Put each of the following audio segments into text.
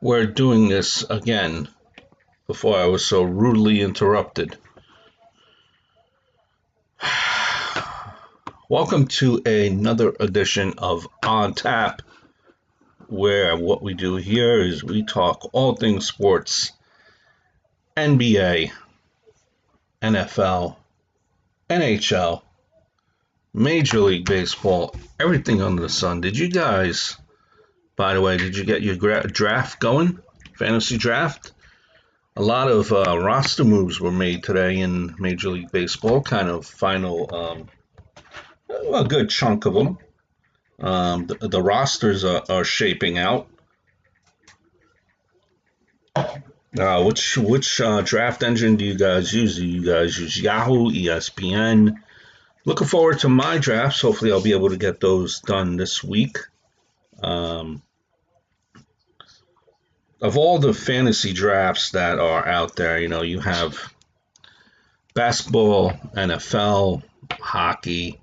We're doing this again before I was so rudely interrupted. Welcome to another edition of On Tap, where what we do here is we talk all things sports, NBA, NFL, NHL, Major League Baseball, everything under the sun. Did you guys, by the way, did you get your draft going? Fantasy draft? A lot of roster moves were made today in Major League Baseball, kind of final, a good chunk of them. The rosters are shaping out. Which draft engine do you guys use? Do you guys use Yahoo, ESPN? Looking forward to my drafts. Hopefully, I'll be able to get those done this week. Um, of all the fantasy drafts that are out there, you have basketball, NFL, hockey.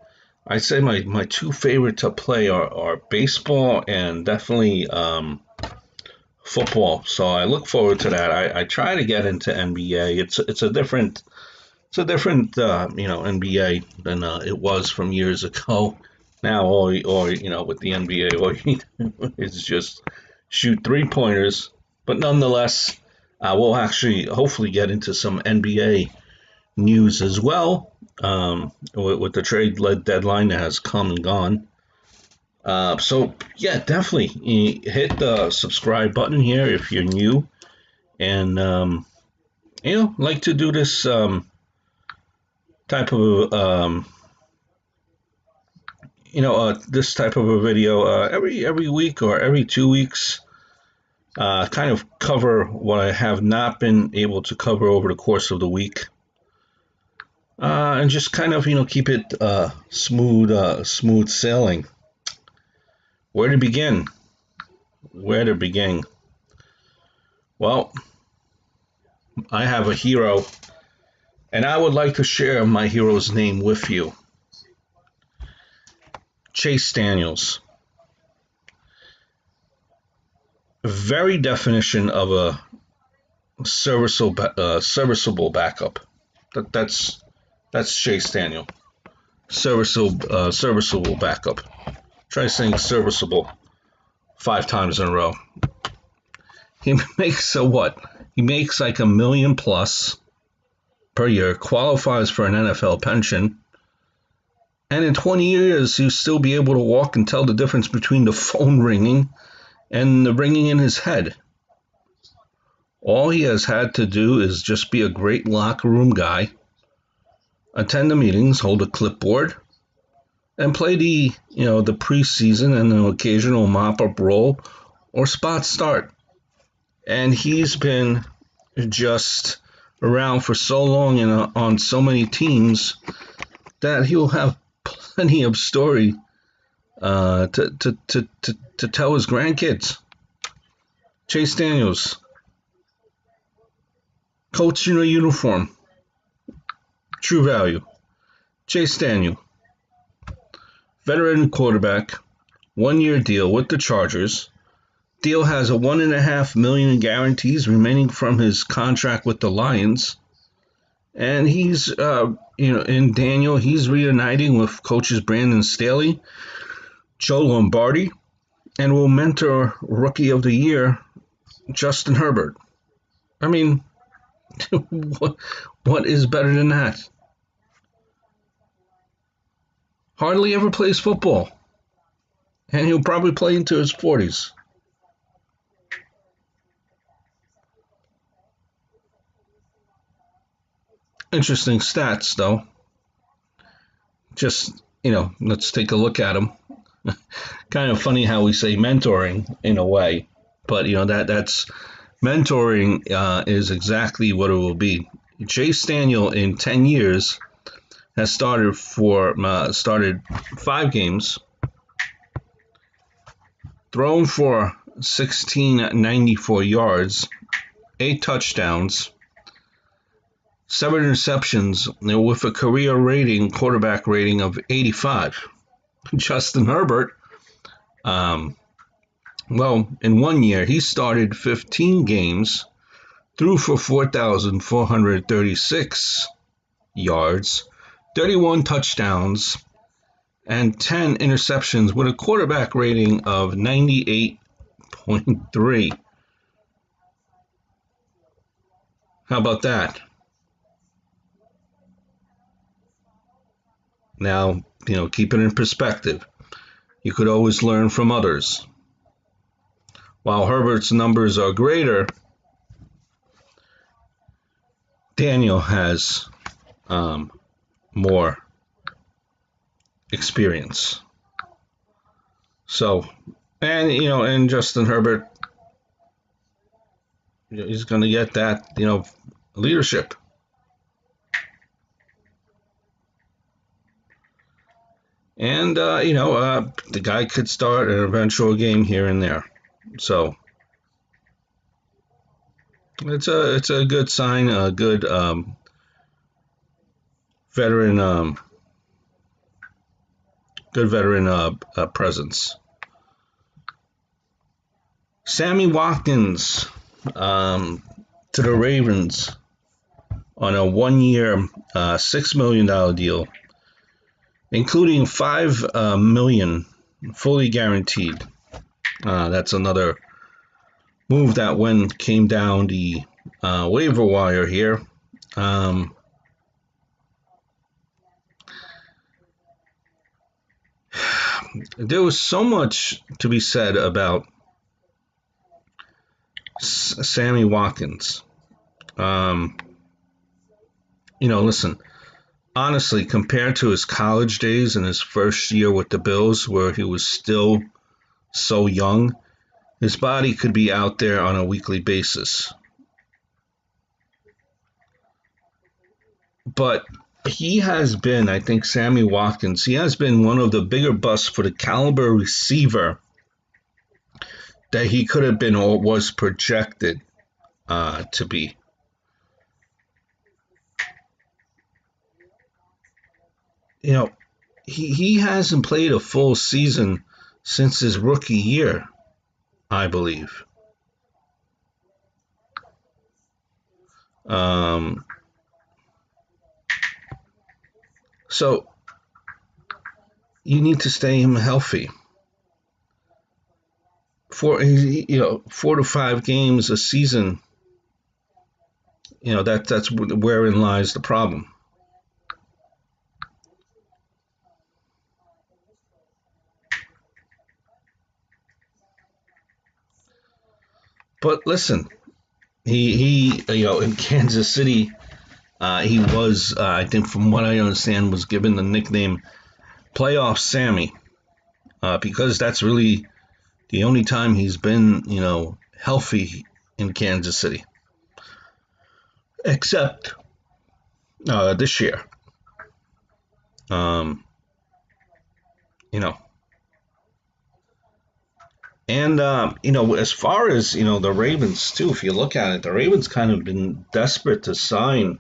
I'd say my two favorite to play are baseball and definitely football. So I look forward to that. I try to get into NBA. It's a different NBA than it was from years ago. Now or with the NBA, all you do is just shoot 3 pointers. But nonetheless, we'll actually hopefully get into some NBA news as well, with the trade deadline that has come and gone. So yeah, definitely hit the subscribe button here if you're new, and like to do this type of this type of a video every week or every 2 weeks. Kind of cover what I have not been able to cover over the course of the week. And just kind of keep it smooth sailing. Where to begin? Well, I have a hero, and I would like to share my hero's name with you. Chase Daniels. Very definition of a serviceable backup. That's Chase Daniel. Serviceable backup. Try saying serviceable 5 times in a row. He makes He makes like $1 million plus per year, qualifies for an NFL pension, and in 20 years he'll still be able to walk and tell the difference between the phone ringing and the ringing in his head. All he has had to do is just be a great locker room guy, attend the meetings, hold a clipboard, and play the preseason and an occasional mop-up role or spot start. And he's been just around for so long and on so many teams that he'll have plenty of story to tell his grandkids. Chase Daniels, coach in a uniform, true value. Chase Daniel, veteran quarterback, 1-year deal with the Chargers. Deal has a $1.5 million in guarantees remaining from his contract with the Lions, and he's in Daniel, he's reuniting with coaches Brandon Staley, Joe Lombardi, and will mentor Rookie of the Year Justin Herbert. I mean, what is better than that? Hardly ever plays football, and he'll probably play into his 40s. Interesting stats, though. Just, let's take a look at them. Kind of funny how we say mentoring in a way, but, that's mentoring is exactly what it will be. Chase Daniel in 10 years has started 5 games, thrown for 1,694 yards, 8 touchdowns, 7 interceptions, with a career quarterback rating of 85. Justin Herbert Well, in 1 year, he started 15 games, threw for 4,436 yards, 31 touchdowns, and 10 interceptions with a quarterback rating of 98.3. How about that? Now, keep it in perspective. You could always learn from others. While Herbert's numbers are greater, Daniel has more experience. So, and Justin Herbert, he's going to get that, leadership. And, the guy could start an eventual game here and there. So, it's a good sign, a good veteran presence. Sammy Watkins to the Ravens on a 1-year, $6 million deal, including $5 million fully guaranteed. That's another move that came down the waiver wire here. There was so much to be said about Sammy Watkins. Listen, honestly, compared to his college days and his first year with the Bills, where he was still so young, his body could be out there on a weekly basis. But he has been, I think, Sammy Watkins, he has been one of the bigger busts for the caliber receiver that he could have been or was projected to be. He hasn't played a full season since his rookie year, I believe. So you need to stay him healthy. 4 to 5 games a season. That's wherein lies the problem. But listen, he in Kansas City, he was, I think from what I understand, was given the nickname Playoff Sammy, because that's really the only time he's been, healthy in Kansas City. Except this year. And, as far as, the Ravens, too, if you look at it, the Ravens kind of been desperate to sign.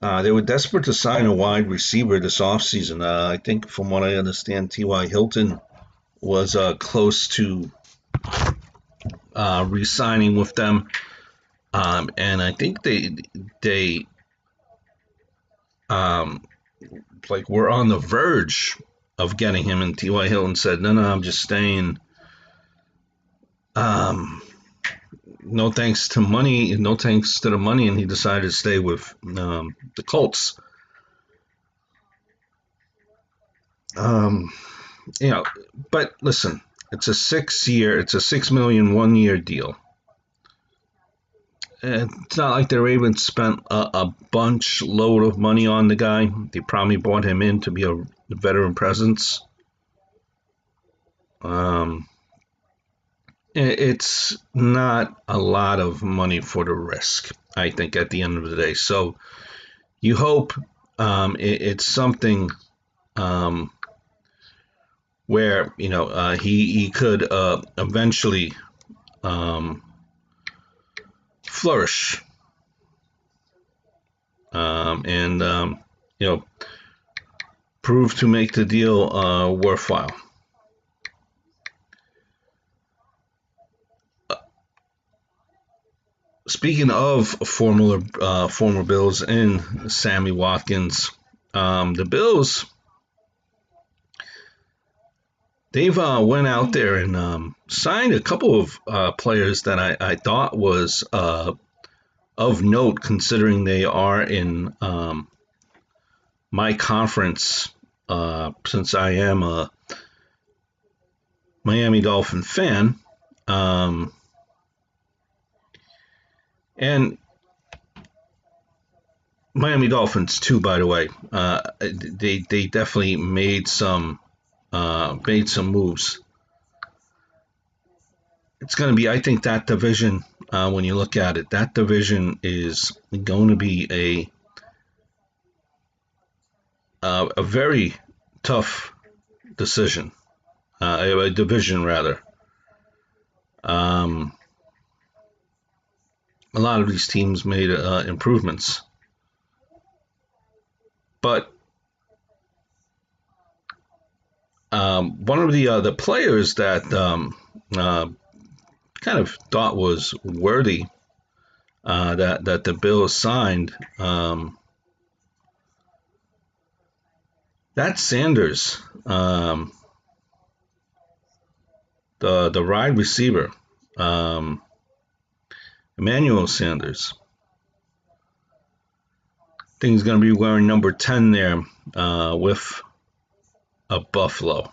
They were desperate to sign a wide receiver this offseason. I think, from what I understand, T.Y. Hilton was close to re-signing with them. And I think they were on the verge of getting him, and T.Y. Hilton said, no, I'm just staying. No thanks to money, no thanks to the money, and he decided to stay with the Colts. But listen, it's a 6 million 1-year deal. It's not like the Ravens spent a load of money on the guy. They probably brought him in to be a veteran presence. It's not a lot of money for the risk, I think, at the end of the day. So you hope it's something where he could eventually flourish and prove to make the deal worthwhile. speaking of former Bills and Sammy Watkins, the Bills, they've went out there and signed a couple of players that I thought was of note, considering they are in my conference, since I am a Miami Dolphin fan. And Miami Dolphins too, by the way. They definitely made some moves. It's going to be, I think, that division. When you look at it, that division is going to be a very tough decision, a division rather. A lot of these teams made improvements, but one of the players that kind of thought was worthy, that the Bills signed, that's Sanders, the wide receiver, Emmanuel Sanders. I think he's going to be wearing number 10 there, with a Buffalo.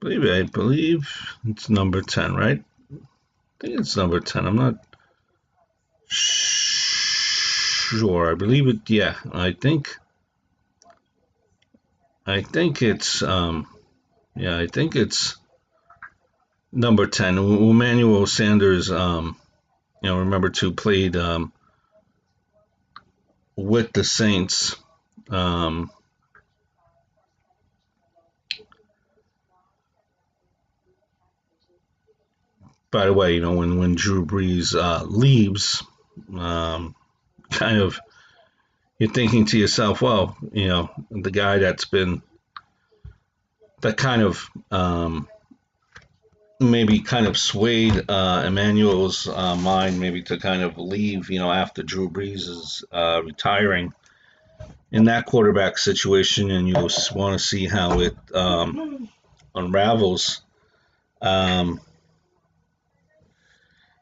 I believe it's number 10, right? I think it's number 10. I'm not sure. I believe it. Yeah, I think it's I think it's number 10. Emmanuel Sanders, remember to played with the Saints. By the way, when Drew Brees leaves, kind of you're thinking to yourself, well, the guy that kind of maybe kind of swayed Emmanuel's mind, maybe to kind of leave, after Drew Brees is retiring in that quarterback situation, and you want to see how it unravels.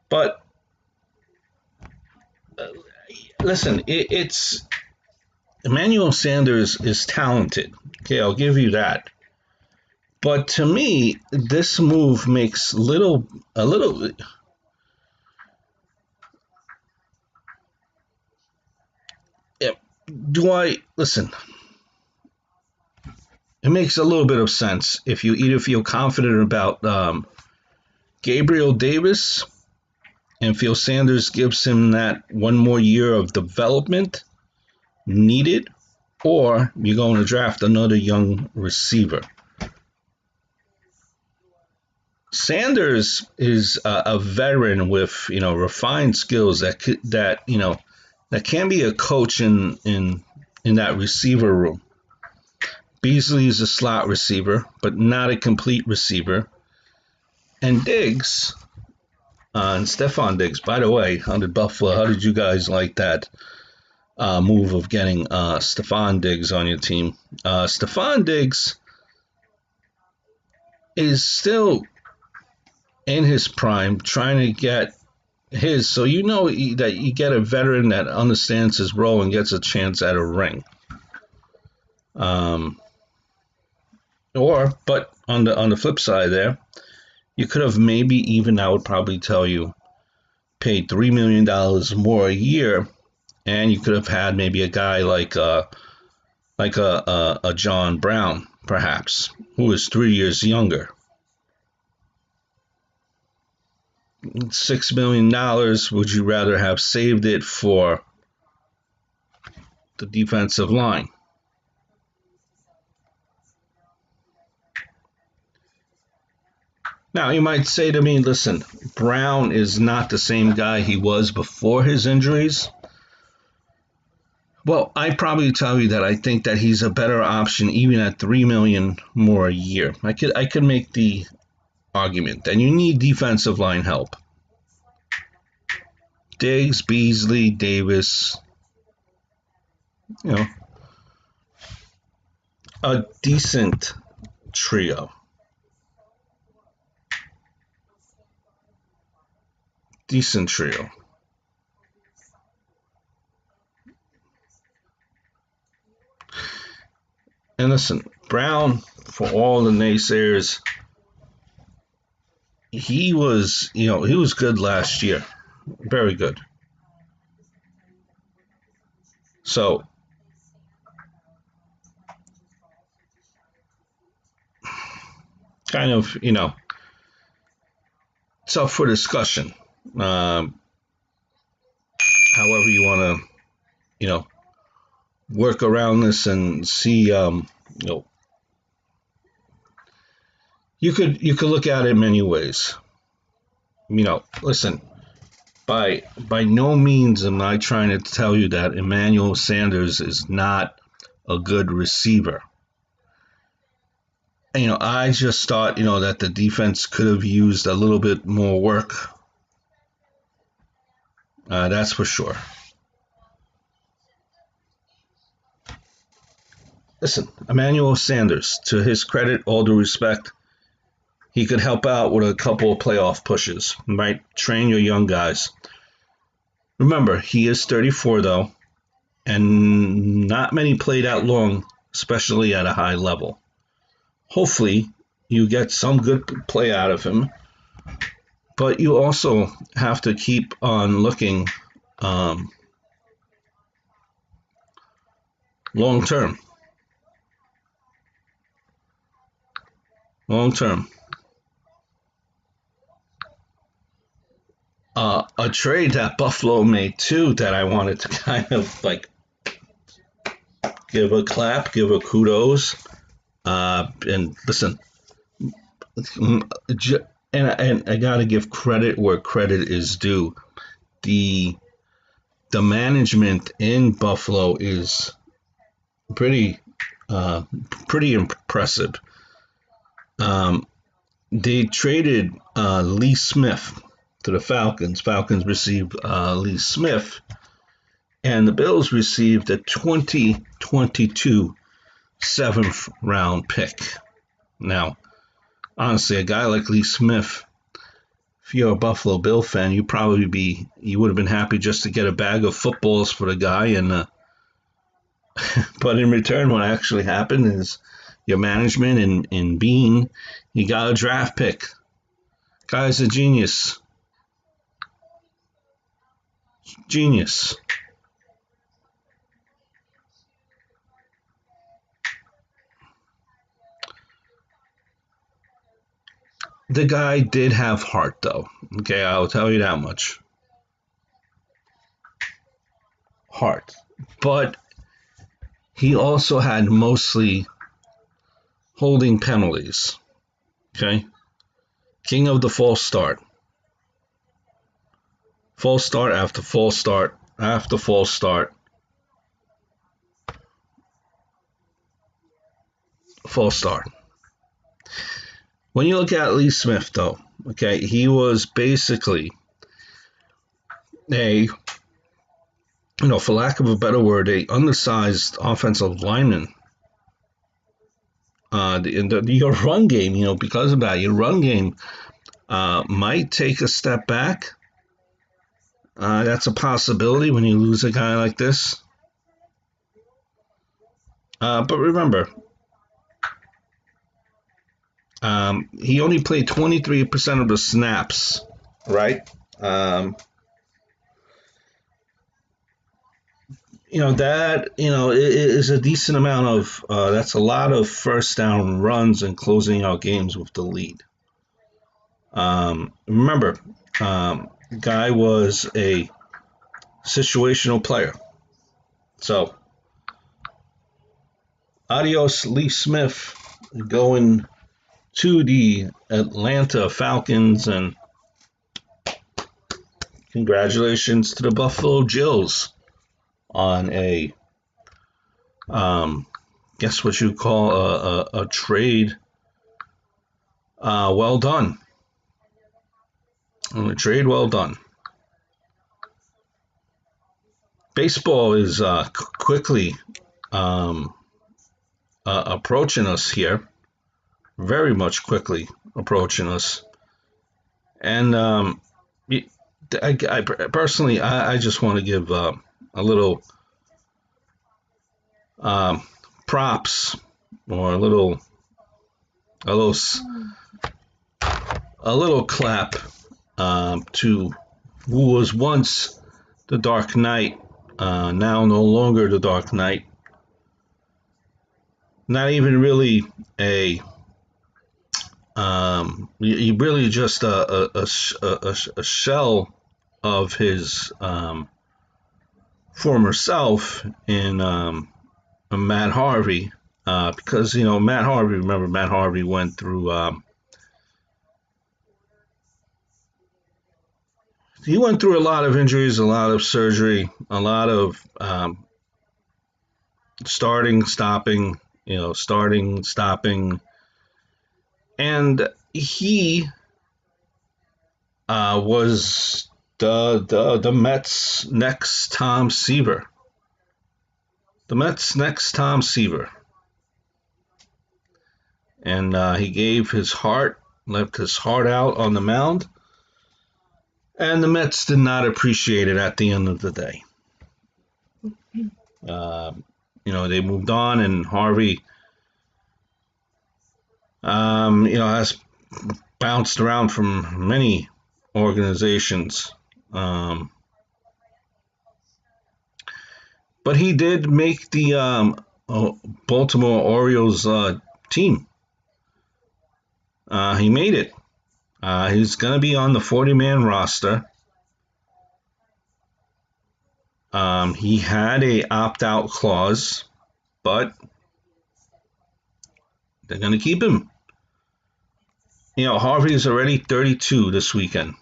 But listen, it's Emmanuel Sanders is talented. Okay, I'll give you that. But to me, this move makes a little. Do I listen? It makes a little bit of sense if you either feel confident about Gabriel Davis and feel Sanders gives him that one more year of development needed, or you're going to draft another young receiver. Sanders is a veteran with refined skills that can be a coach in that receiver room. Beasley is a slot receiver, but not a complete receiver. And Diggs, and Stephon Diggs, by the way, under Buffalo, how did you guys like that move of getting Stephon Diggs on your team? Stephon Diggs is still in his prime, trying to get his, so that you get a veteran that understands his role and gets a chance at a ring. But on the flip side there, you could have maybe even, I would probably tell you, paid $3 million more a year, and you could have had maybe a guy like a John Brown, perhaps, who is 3 years younger. $6 million, would you rather have saved it for the defensive line? Now, you might say to me, listen, Brown is not the same guy he was before his injuries. Well, I'd probably tell you that I think that he's a better option even at $3 million more a year. I could make the argument. Then you need defensive line help. Diggs, Beasley, Davis, a decent trio. Decent trio. And listen, Brown, for all the naysayers, he was good last year. Very good. So, kind of, it's up for discussion. However you want to, work around this and see, you could look at it many ways. Listen, by no means am I trying to tell you that Emmanuel Sanders is not a good receiver. I just thought, that the defense could have used a little bit more work. That's for sure. Listen, Emmanuel Sanders, to his credit, all due respect, he could help out with a couple of playoff pushes, right? Train your young guys. Remember, he is 34, though, and not many played out long, especially at a high level. Hopefully, you get some good play out of him, but you also have to keep on looking long term. Long term. A trade that Buffalo made too that I wanted to kind of give a clap, give a kudos, and listen, and I gotta give credit where credit is due. The management in Buffalo is pretty impressive. They traded Lee Smith to the Falcons. Falcons received Lee Smith, and the Bills received a 2022 7th round pick. Now, honestly, a guy like Lee Smith, if you're a Buffalo Bill fan, you would have been happy just to get a bag of footballs for the guy, and but in return, what actually happened is your management in Bean, he got a draft pick. Guy's a genius. Genius. The guy did have heart, though. Okay, I'll tell you that much. Heart. But he also had mostly holding penalties. Okay? King of the false start. False start after false start after false start. False start. When you look at Lee Smith, though, okay, he was basically for lack of a better word, a undersized offensive lineman. Your run game, because of that, your run game might take a step back. That's a possibility when you lose a guy like this. But remember, he only played 23% of the snaps, right? That is a decent amount of. That's a lot of first down runs and closing out games with the lead. Remember, guy was a situational player. So, adios, Lee Smith, going to the Atlanta Falcons, and congratulations to the Buffalo Bills on a, guess what you call a trade well done. On the trade, well done. Baseball is quickly approaching us here, very much quickly approaching us. And I personally, I just want to give a little props or a little clap to who was once the Dark Knight, now no longer the Dark Knight. Not even really you really just a shell of his former self in Matt Harvey, because Matt Harvey went through a lot of injuries, a lot of surgery, a lot of starting, stopping, and he was the Mets' next Tom Seaver. The Mets' next Tom Seaver. And he gave his heart, left his heart out on the mound. And the Mets did not appreciate it at the end of the day. They moved on, and Harvey, has bounced around from many organizations. But he did make the Baltimore Orioles team. He made it. He's going to be on the 40-man roster. He had a opt-out clause, but they're going to keep him. Harvey is already 32 this weekend.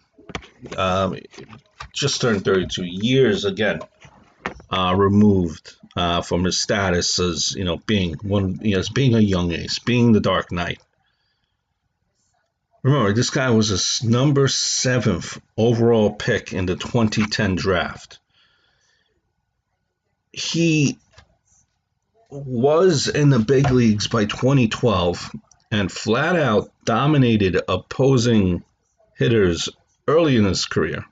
Just turned 32 years again, removed from his status as being a young ace, being the Dark Knight. Remember, this guy was a number 7th overall pick in the 2010 draft. He was in the big leagues by 2012 and flat out dominated opposing hitters early in his career.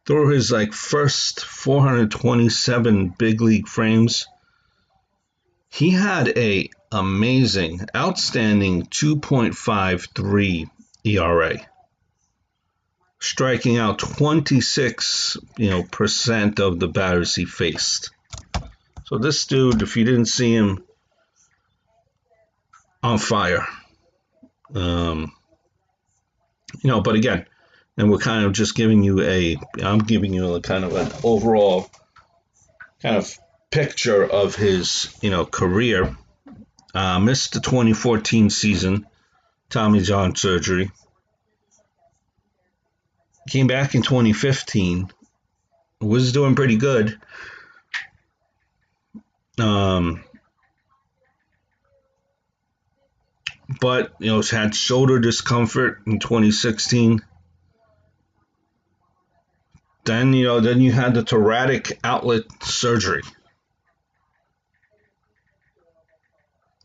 Through his first 427 big league frames, he had a amazing, outstanding 2.53 ERA, striking out 26% of the batters he faced. So this dude, if you didn't see him, on fire. But again, and we're kind of just giving you I'm giving you a kind of an overall kind of picture of his, career. Missed the 2014 season, Tommy John surgery. Came back in 2015. Was doing pretty good. But had shoulder discomfort in 2016. Then you had the thoracic outlet surgery,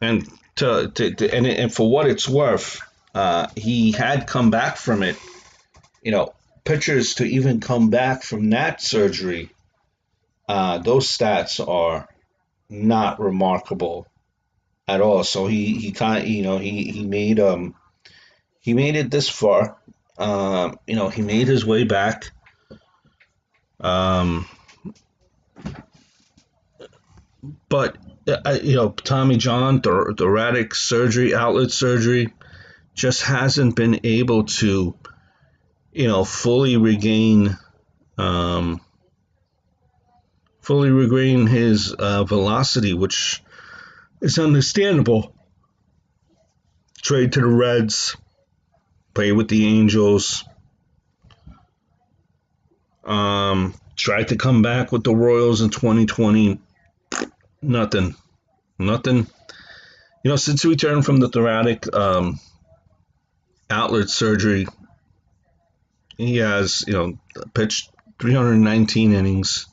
and and for what it's worth, he had come back from it. Pitchers to even come back from that surgery, those stats are not remarkable at all. So he made it this far. He made his way back. But Tommy John, thoracic surgery, outlet surgery, just hasn't been able to fully regain his velocity, which is understandable. Trade to the Reds, play with the Angels. Tried to come back with the Royals in 2020. Nothing. Since he returned from the thoracic outlet surgery. He has, pitched 319 innings.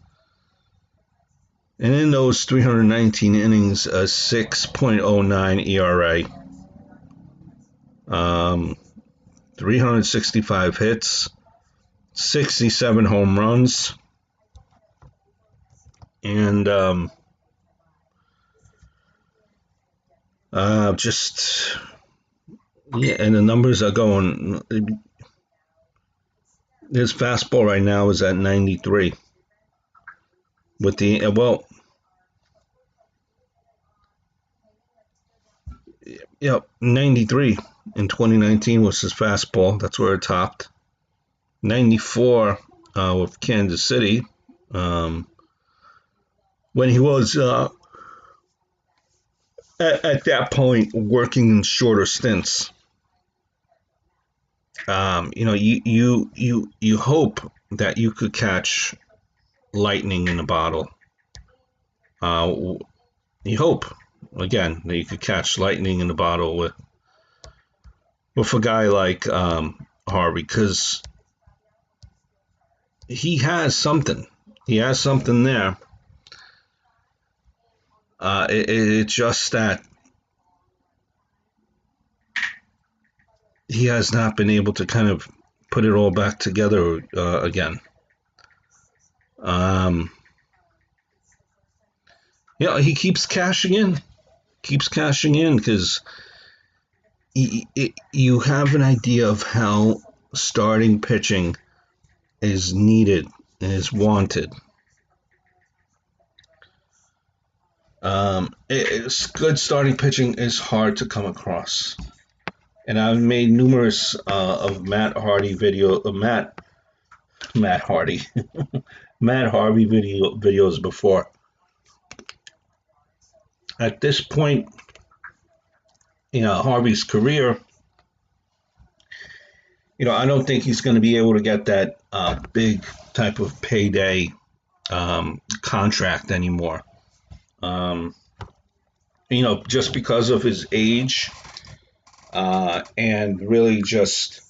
And in those 319 innings, a 6.09 ERA, 365 hits, 67 home runs, and and the numbers are going. His fastball right now is at 93. With the 93 in 2019 was his fastball. That's where it topped. 94 with Kansas City, when he was at that point working in shorter stints. You hope that you could catch lightning in a bottle. You hope again that you could catch lightning in a bottle with a guy like Harvey, because he has something. He has something there. It's just that he has not been able to kind of put it all back together again. He keeps cashing in. Because you have an idea of how starting pitching is needed and is wanted. Good starting pitching is hard to come across, and I've made numerous of Matt Harvey videos before. At this point, Harvey's career, I don't think he's going to be able to get that big type of payday contract anymore. Just because of his age, and really just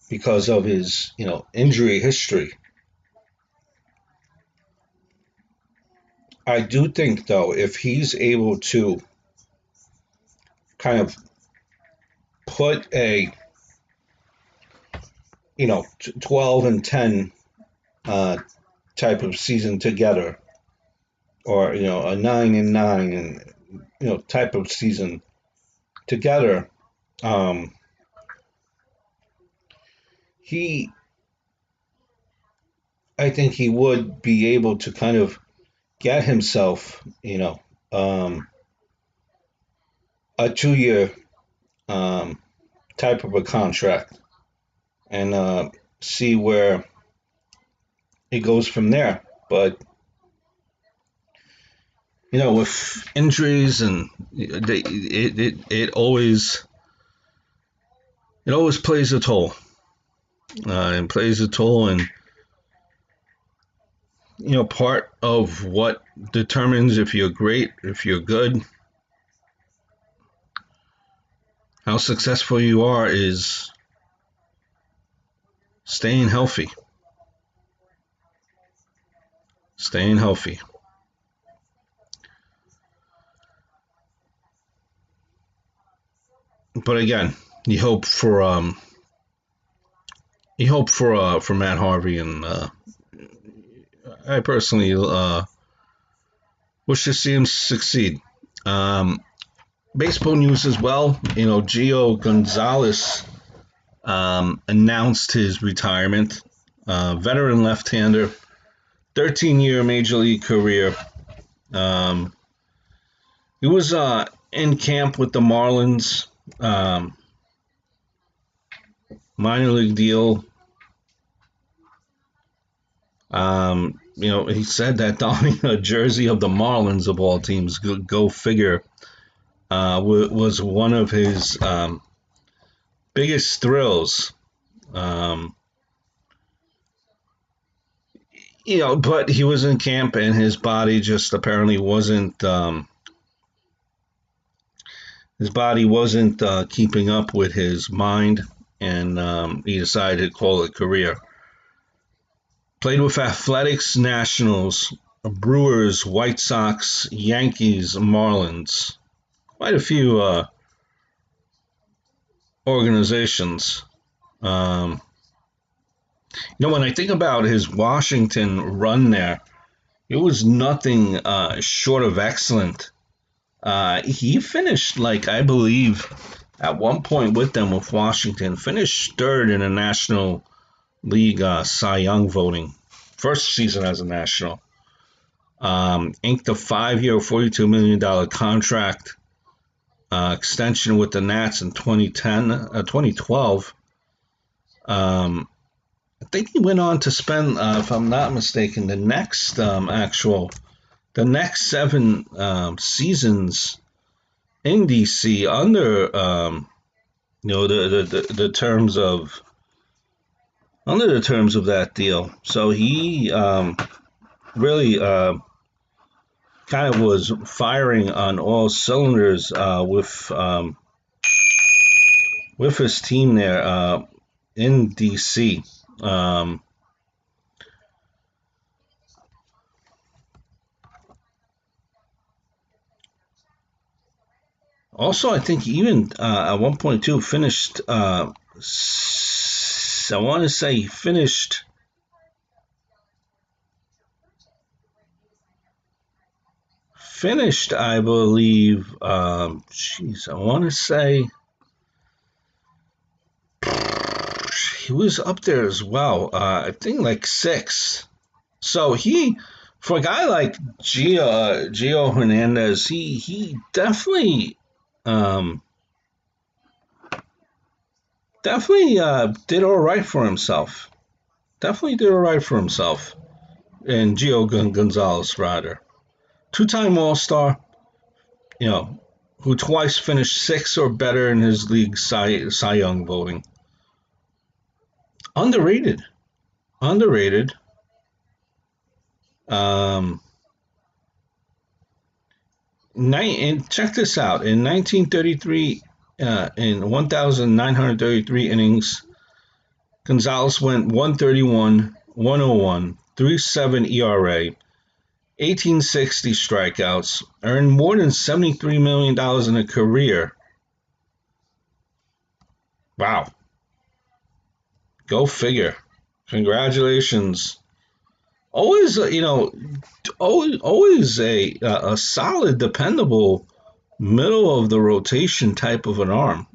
because of his, injury history. I do think, though, if he's able to kind of put a 12 and 10 type of season together, or a 9 and 9 and type of season together, I think he would be able to kind of get himself a 2-year type of a contract, and see where it goes from there. But with injuries, and it always plays a toll, and part of what determines if you're great, if you're good, how successful you are, is staying healthy. But again, you hope for Matt Harvey, and I personally wish to see him succeed. Baseball news as well. Gio Gonzalez announced his retirement. Veteran left-hander, 13-year major league career. He was in camp with the Marlins. Minor league deal. He said that donning a jersey of the Marlins, of all teams, go figure, was one of his biggest thrills. But he was in camp, and his body just apparently wasn't keeping up with his mind. and he decided to call it a career. Played with Athletics, Nationals, Brewers, White Sox, Yankees, Marlins. Quite a few organizations. When I think about his Washington run there, it was nothing short of excellent. He finished, I believe, at one point with them with Washington, finished third in the National League Cy Young voting. First season as a National. Inked a 5-year, $42 million contract extension with the Nats in 2012. I think he went on to spend, if I'm not mistaken, the next 7 seasons in DC under the terms of that deal. So he really kind of was firing on all cylinders with his team there in DC. Also, I think even at one point too finished. I want to say he finished. I believe. I want to say he was up there as well. I think like 6. So he, for a guy like Gio Hernandez, he definitely did all right for himself. Definitely did all right for himself. And Gio Gonzalez, rather. 2-time All-Star, who twice finished 6th or better in his league Cy Young voting. Underrated. And check this out. In 1933, in 1,933 innings, Gonzalez went 131, 101, 3.7 ERA, 1860 strikeouts, earned more than $73 million in a career. Wow. Go figure. Congratulations. Always, always a solid, dependable, middle of the rotation type of an arm.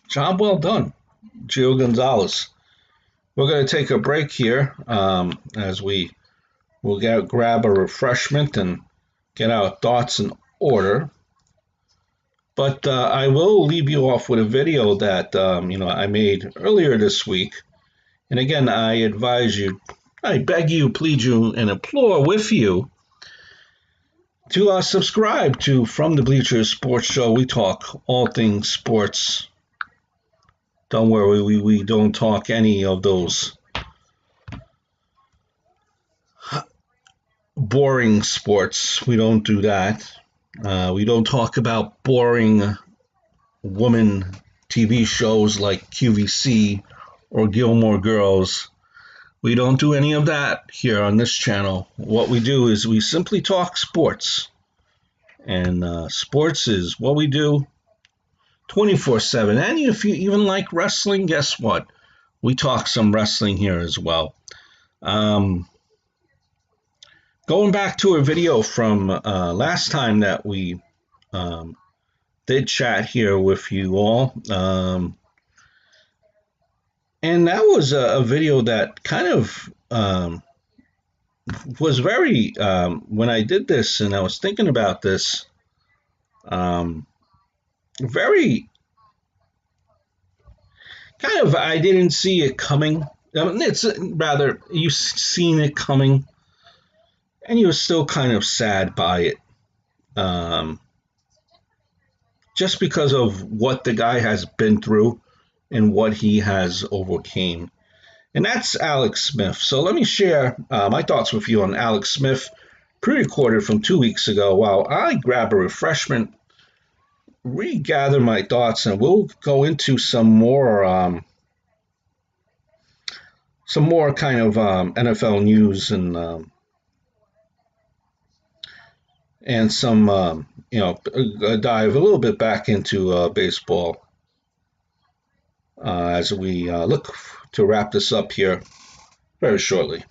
Job well done, Gio Gonzalez. We're going to take a break here as we'll grab a refreshment and get our thoughts in order. But I will leave you off with a video that I made earlier this week. And again, I beg you, plead you, and implore with you to subscribe to From the Bleachers Sports Show. We talk all things sports. Don't worry, we don't talk any of those boring sports. We don't do that. We don't talk about boring woman TV shows like QVC or Gilmore Girls. We don't do any of that here on this channel. What we do is we simply talk sports. And sports is what we do 24/7. And if you even like wrestling, guess what? We talk some wrestling here as well. Going back to a video from last time that we did chat here with you all. And that was a video that kind of was very, when I did this and I was thinking about this, very kind of, I didn't see it coming. It's rather, you've seen it coming and you're still kind of sad by it. Just because of what the guy has been through and what he has overcame. And that's Alex Smith. So let me share my thoughts with you on Alex Smith, pre-recorded from 2 weeks ago while I grab a refreshment regather my thoughts, and we'll go into some more kind of NFL news and some dive a little bit back into baseball as we look to wrap this up here very shortly.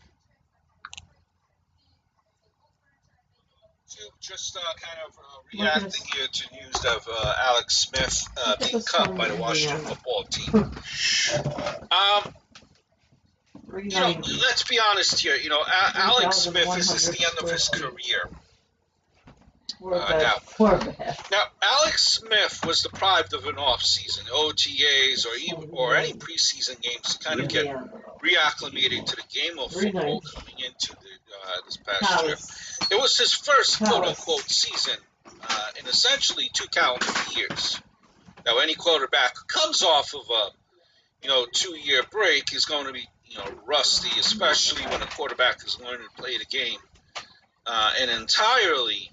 Just kind of reacting here to news of Alex Smith being cut by the Washington football team. Let's be honest here. Alex Smith is at the end of his career. Now, Alex Smith was deprived of an off-season, OTAs, or any preseason games to kind of get reacclimated to the game of football coming into this past year. It was his first quote-unquote season in essentially 2 calendar years. Now, any quarterback who comes off of a 2-year break is going to be rusty, especially when a quarterback is learning to play the game an entirely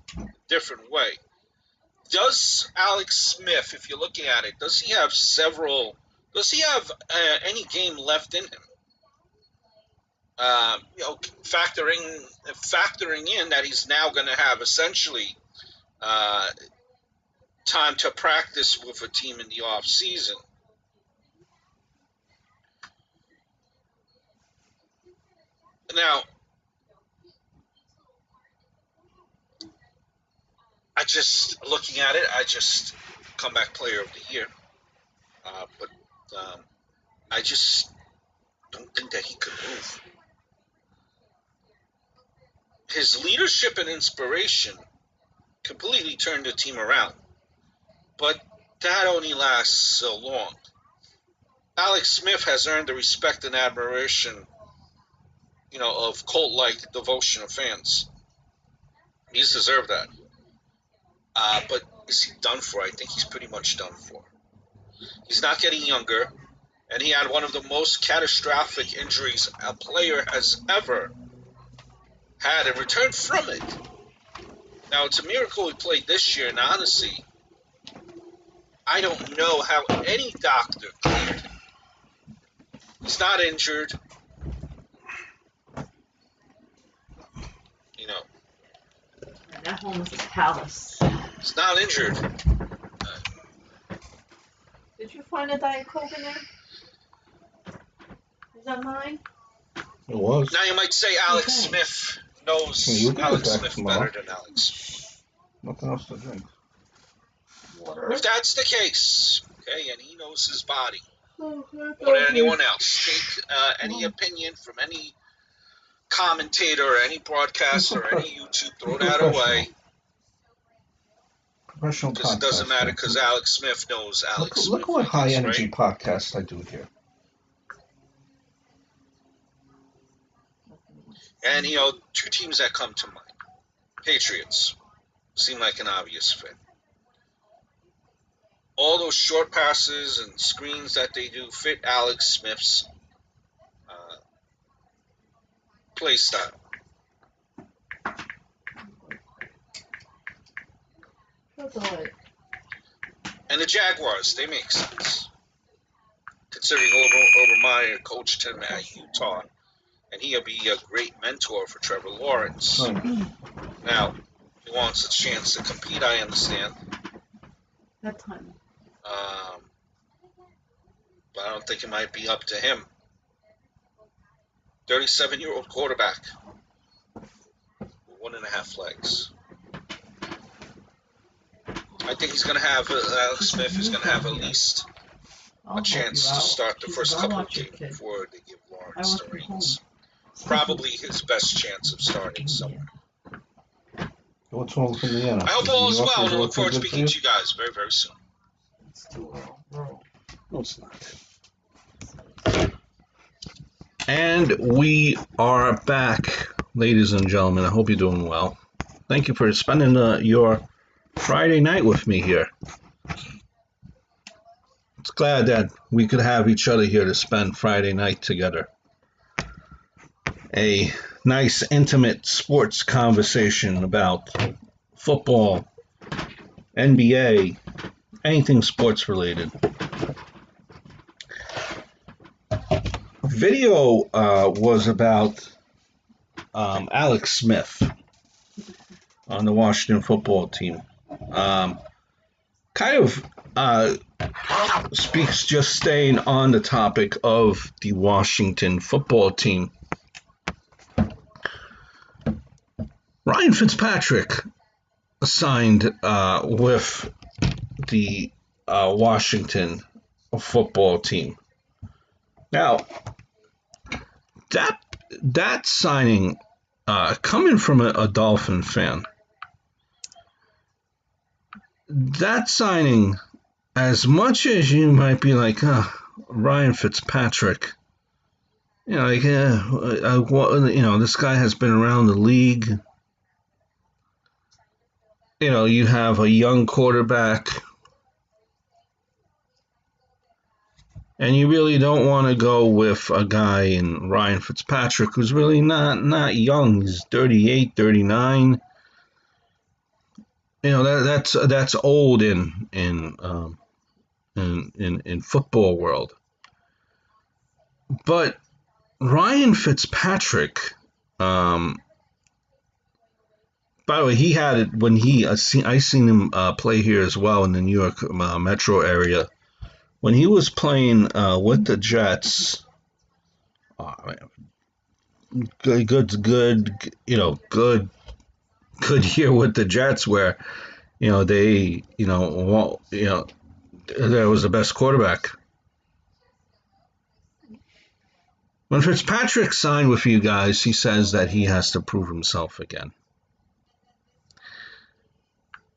different way. Does Alex Smith, if you're looking at it, does he have any game left in him? Factoring in that he's now going to have essentially time to practice with a team in the off season. Now, looking at it, I just comeback player of the year. But I just don't think that he could move. His leadership and inspiration completely turned the team around. But that only lasts so long. Alex Smith has earned the respect and admiration, of cult-like devotion of fans. He's deserved that. But is he done for? I think he's pretty much done for. He's not getting younger, and he had one of the most catastrophic injuries a player has ever had and returned from it. Now, it's a miracle he played this year, and honestly, I don't know how any doctor cleared him. He's not injured. And that home is a palace. He's not injured. Did you find a Diet Coke in there? Is that mine? It was. Now you might say Alex Smith knows Alex Smith better than Alex. Nothing else to drink. Water. If that's the case, okay, and he knows his body more than anyone else, take any opinion from any commentator or any broadcaster or any YouTube, throw that away. Professional because it doesn't matter because Alex Smith knows Alex Smith. Look what high energy podcast I do here. And, 2 teams that come to mind. Patriots seem like an obvious fit. All those short passes and screens that they do fit Alex Smith's play style. And the Jaguars, they make sense. Considering Urban Meyer coached him at Utah, and he'll be a great mentor for Trevor Lawrence. Now, he wants a chance to compete, I understand. That time. But I don't think it might be up to him. 37-year-old quarterback. 1.5 legs. I think he's going to have, Alex Smith is going to have at least a chance to start the first couple of games before they give Lawrence the reins. Probably his best chance of starting somewhere. What's wrong with Indiana? I hope all is well, and I look forward to speaking to you guys very, very soon. It's too early. No, it's not. And we are back, ladies and gentlemen. I hope you're doing well. Thank you for spending your Friday night with me here. It's glad that we could have each other here to spend Friday night together. A nice, intimate sports conversation about football, NBA, anything sports related. Video was about Alex Smith on the Washington football team. Kind of speaks, just staying on the topic of the Washington football team. Ryan Fitzpatrick signed with the Washington football team. Now, that signing, coming from a Dolphin fan, that signing, as much as you might be like, Ryan Fitzpatrick, like, this guy has been around the league. You have a young quarterback, and you really don't want to go with a guy in Ryan Fitzpatrick who's really not young. He's 38, 39. That's old in football world. But Ryan Fitzpatrick, by the way, he had it when I seen him play here as well in the New York metro area. When he was playing with the Jets, good year with the Jets, where they there was the best quarterback. When Fitzpatrick signed with you guys, he says that he has to prove himself again.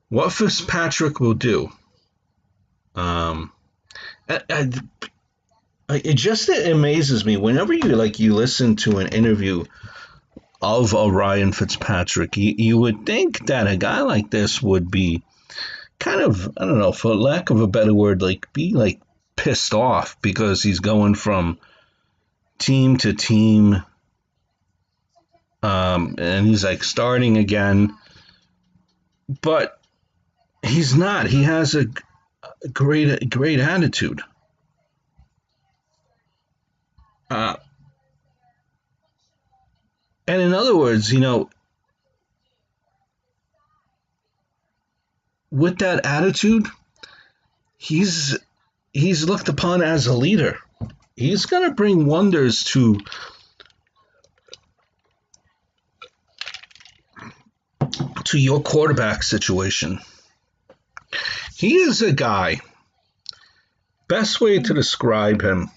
What Fitzpatrick will do, it just amazes me whenever you listen to an interview of a Ryan Fitzpatrick. You would think that a guy like this would be kind of, I don't know, for lack of a better word, be pissed off because he's going from team to team, and he's starting again. But he's not. He has a great attitude. And in other words, with that attitude, he's looked upon as a leader. He's going to bring wonders to your quarterback situation. He is a guy, best way to describe him,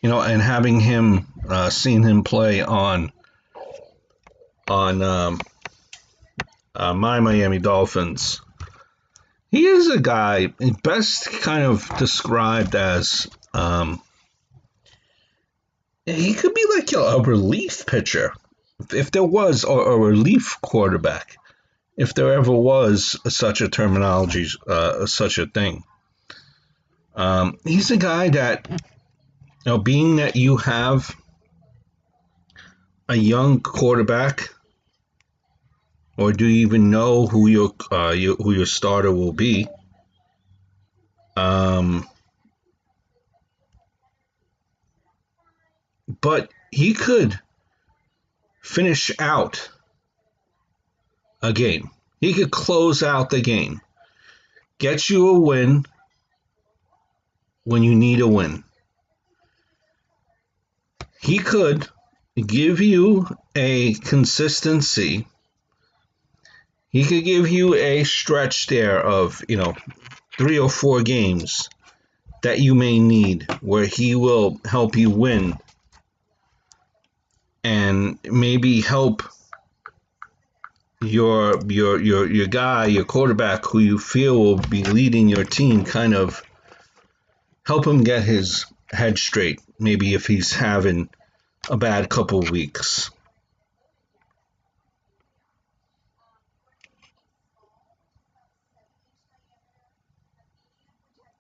and having him, seen him play on my Miami Dolphins. He is a guy best kind of described as, he could be like a relief pitcher, if there was, or a relief quarterback, if there ever was such a terminology, such a thing. He's a guy that, being that you have a young quarterback, or do you even know who your starter will be? But he could finish out a game. He could close out the game, get you a win when you need a win. He could give you a consistency. He could give you a stretch there of, 3 or 4 games that you may need where he will help you win and maybe help your guy, your quarterback, who you feel will be leading your team, kind of help him get his head straight, maybe if he's having a bad couple of weeks.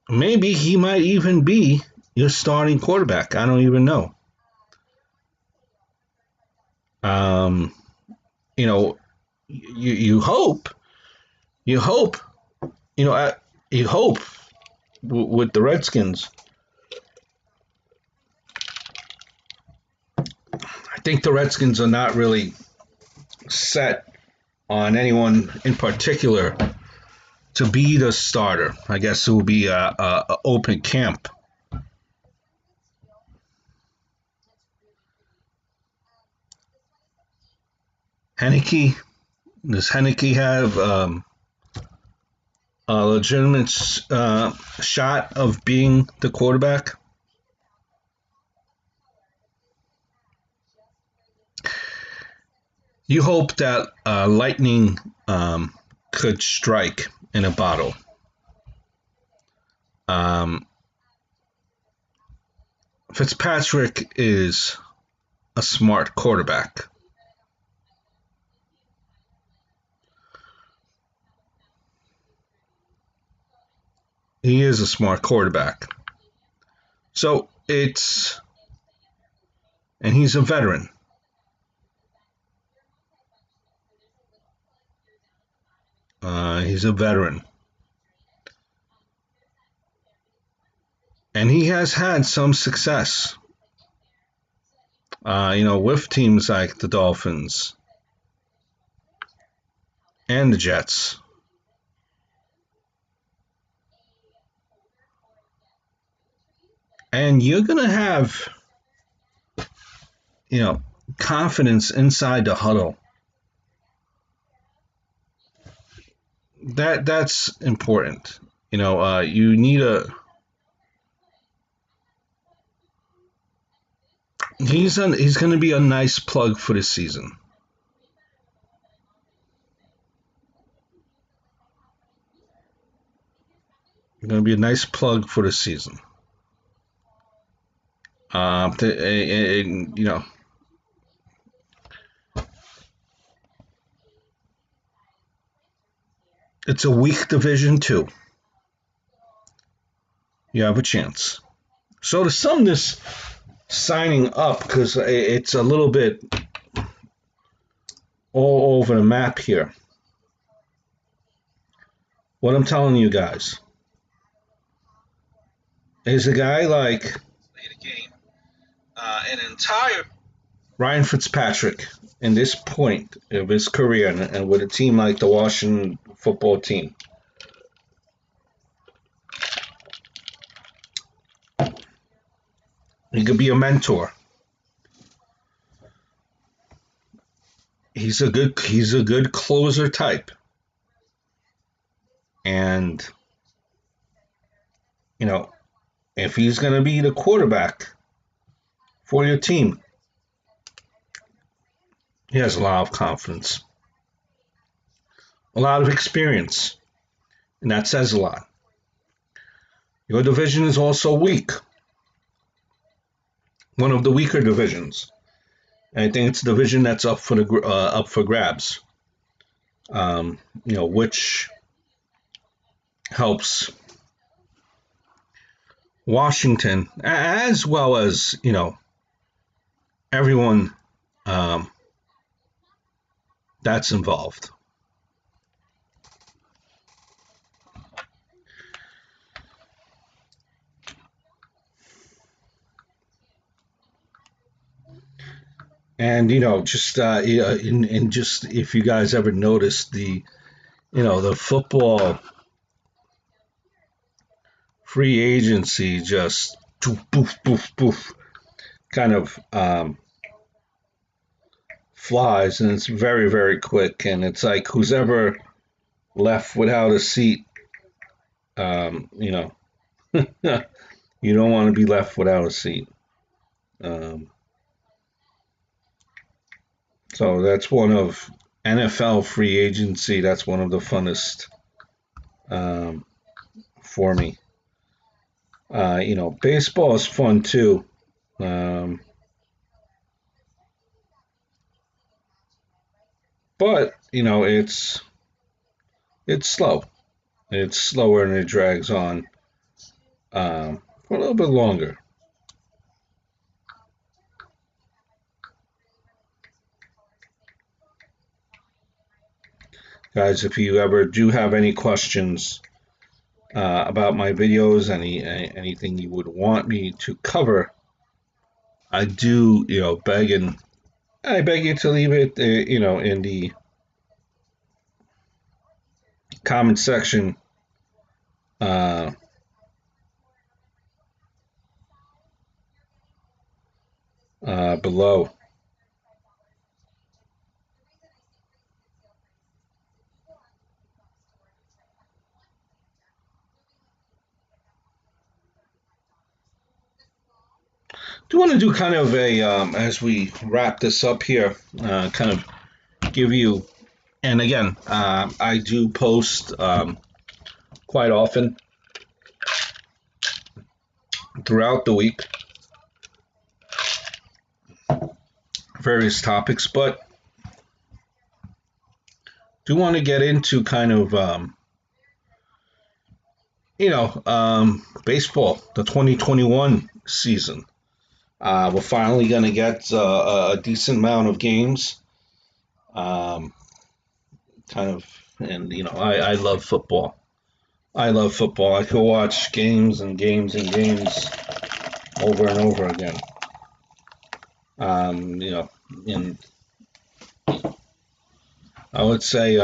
Maybe he might even be your starting quarterback. I don't even know. You hope you hope with the Redskins. I think the Redskins are not really set on anyone in particular to be the starter. I guess it will be a open camp. Heineke, does Heineke have a legitimate shot of being the quarterback? You hope that lightning could strike in a bottle. Fitzpatrick is a smart quarterback. He is a smart quarterback. So and he's a veteran. He's a veteran. And he has had some success, with teams like the Dolphins and the Jets. And you're going to have, confidence inside the huddle. That's important. You need he's going to be a nice plug for the season. Going to be a nice plug for the season. It's a weak division too. You have a chance. So to sum this signing up, because it's a little bit all over the map here. What I'm telling you guys is a guy like an entire Ryan Fitzpatrick in this point of his career, and with a team like the Washington football team. He could be a mentor. He's a good closer type. And if he's going to be the quarterback for your team, he has a lot of confidence, a lot of experience, and that says a lot. Your division is also weak, one of the weaker divisions. And I think it's a division that's up for grabs. Which helps Washington as well as everyone that's involved. And just just if you guys ever noticed the football free agency just poof poof poof kind of flies, and it's very very quick, and it's like who's ever left without a seat, you don't want to be left without a seat. So that's one of NFL free agency. That's one of the funnest for me. Baseball is fun too. But it's slow. It's slower and it drags on for a little bit longer. Guys, if you ever do have any questions, about my videos, anything you would want me to cover, I do, I beg you to leave it, in the comment section below. Do want to do kind of a, as we wrap this up here, kind of give you, and again, I do post quite often throughout the week, various topics, but do want to get into kind of, baseball, the 2021 season. We're finally going to get a decent amount of games. Kind of, and I love football. I love football. I could watch games and games and games over and over again. And I would say,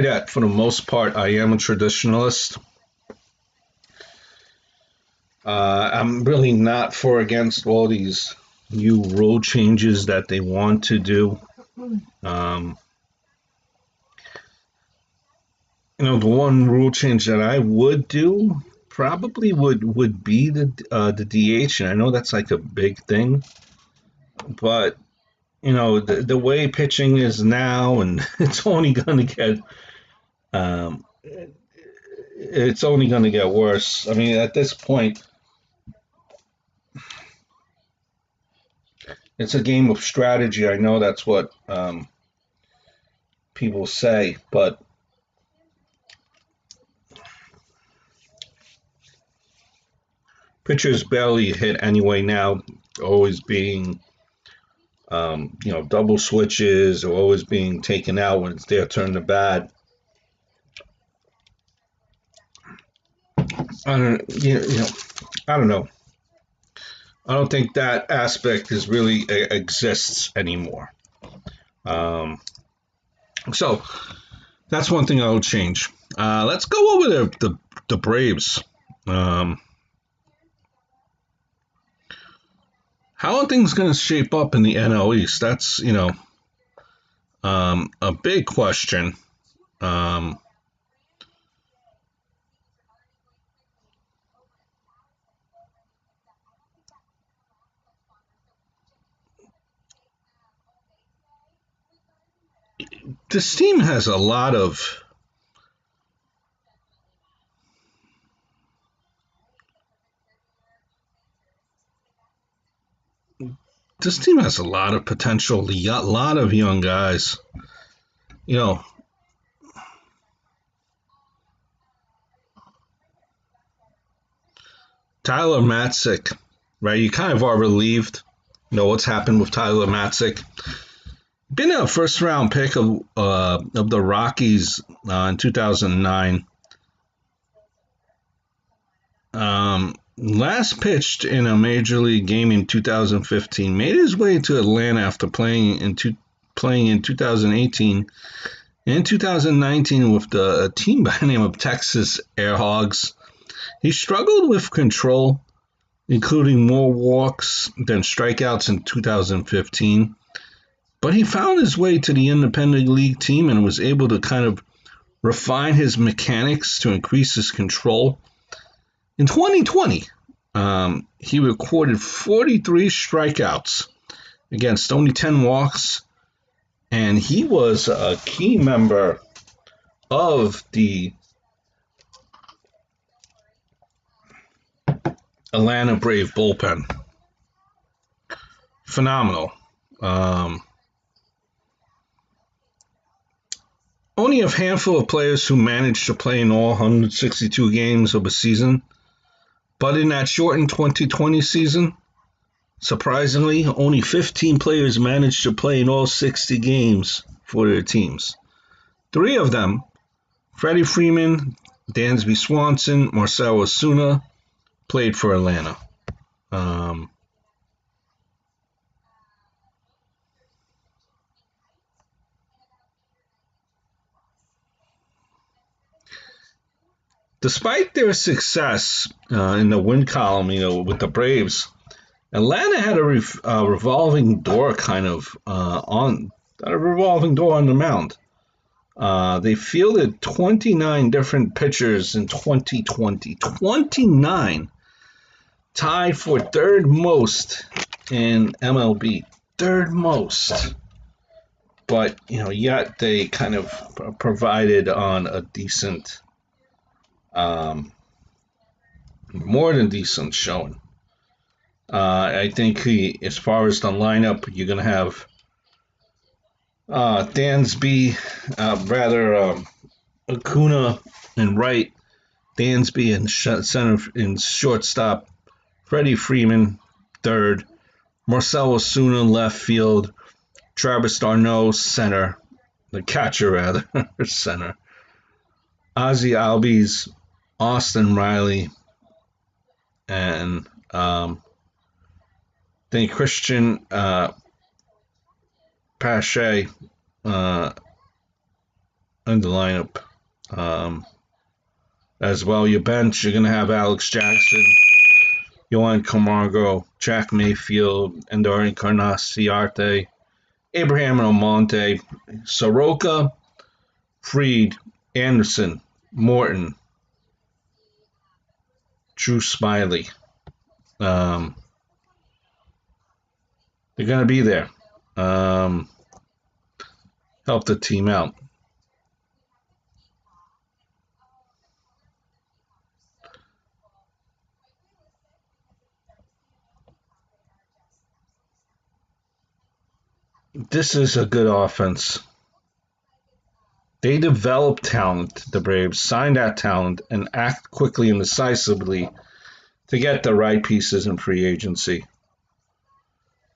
that for the most part, I am a traditionalist. I'm really not for against all these new rule changes that they want to do. The one rule change that I would do probably would be the DH, and I know that's like a big thing, but the way pitching is now, and it's only going to get worse. I mean, at this point, it's a game of strategy. I know that's what people say, but pitchers barely hit anyway now, always being double switches, or always being taken out when it's their turn to bat. I don't know. I don't think that aspect is really exists anymore. So that's one thing I will change. Let's go over the Braves. How are things going to shape up in the NL East? That's a big question. This team has a lot of potential. A lot of young guys. Tyler Matsik, right? You kind of are relieved. What's happened with Tyler Matsik. Been a first-round pick of the Rockies in 2009. Last pitched in a major league game in 2015. Made his way to Atlanta after playing in 2018 and 2019 with a team by the name of Texas Air Hogs. He struggled with control, including more walks than strikeouts in 2015. But he found his way to the independent league team and was able to kind of refine his mechanics to increase his control. In 2020, he recorded 43 strikeouts against only 10 walks, and he was a key member of the Atlanta Brave bullpen. Phenomenal. Only a handful of players who managed to play in all 162 games of a season, but in that shortened 2020 season, Surprisingly, only 15 players managed to play in all 60 games for their teams. 3 of them, Freddie Freeman, Dansby Swanson, Marcell Ozuna, played for Atlanta. Despite their success in the win column, with the Braves, Atlanta had a revolving door on the mound. They fielded 29 different pitchers in 2020. 29, tied for third most in MLB. Third most. But yet they kind of provided on a decent. More than decent showing. I think as far as the lineup, you're going to have Dansby, Acuna in right, Dansby in center, in shortstop, Freddie Freeman third, Marcell Ozuna in left field, Travis d'Arnaud center, the catcher rather, center, Ozzie Albies, Austin Riley, and then Christian Pache in the lineup. As well, your bench, you're going to have Alex Jackson, Yohan Camargo, Jack Mayfield, Ender Encarnacion, Abraham Almonte, Soroka, Fried, Anderson, Morton, Drew Smiley. They're going to be there. Help the team out. This is a good offense. They develop talent, the Braves, sign that talent, and act quickly and decisively to get the right pieces in free agency.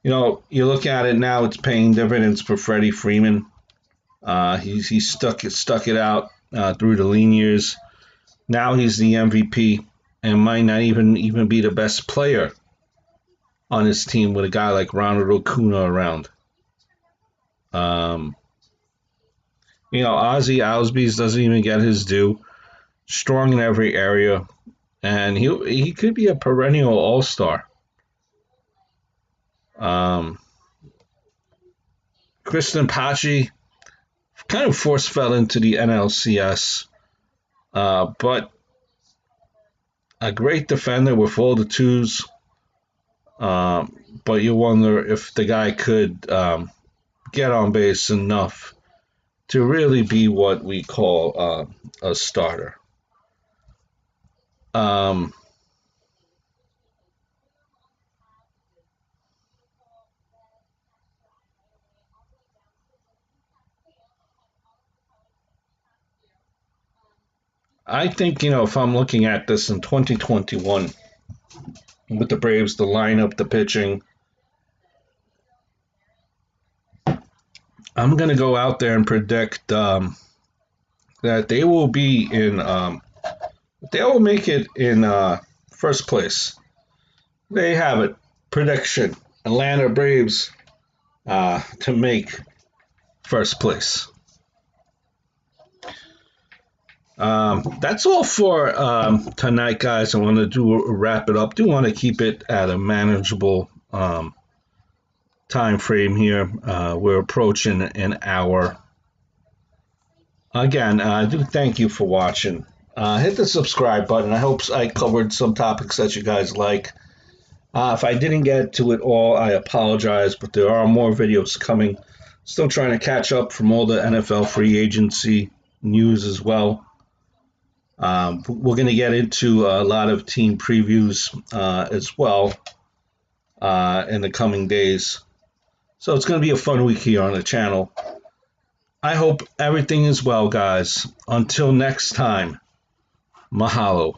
You look at it now, it's paying dividends for Freddie Freeman. He stuck it out through the lean years. Now he's the MVP and might not even be the best player on his team with a guy like Ronald Acuna around. Ozzie Albies doesn't even get his due. Strong in every area, and he could be a perennial all-star. Kristen Pache kind of fell into the NLCS, but a great defender with all the twos. But you wonder if the guy could get on base enough to really be what we call a starter. I think, if I'm looking at this in 2021 with the Braves, the lineup, the pitching, I'm going to go out there and predict that they will be they will make it in first place. There you have it. Prediction. Atlanta Braves to make first place. That's all for tonight, guys. I want to wrap it up. Do want to keep it at a manageable time frame here. We're approaching an hour. Again, I do thank you for watching. Hit the subscribe button. I hope I covered some topics that you guys like. If I didn't get to it all, I apologize, but there are more videos coming. Still trying to catch up from all the NFL free agency news as well. We're going to get into a lot of team previews as well in the coming days. So it's going to be a fun week here on the channel. I hope everything is well, guys. Until next time, mahalo.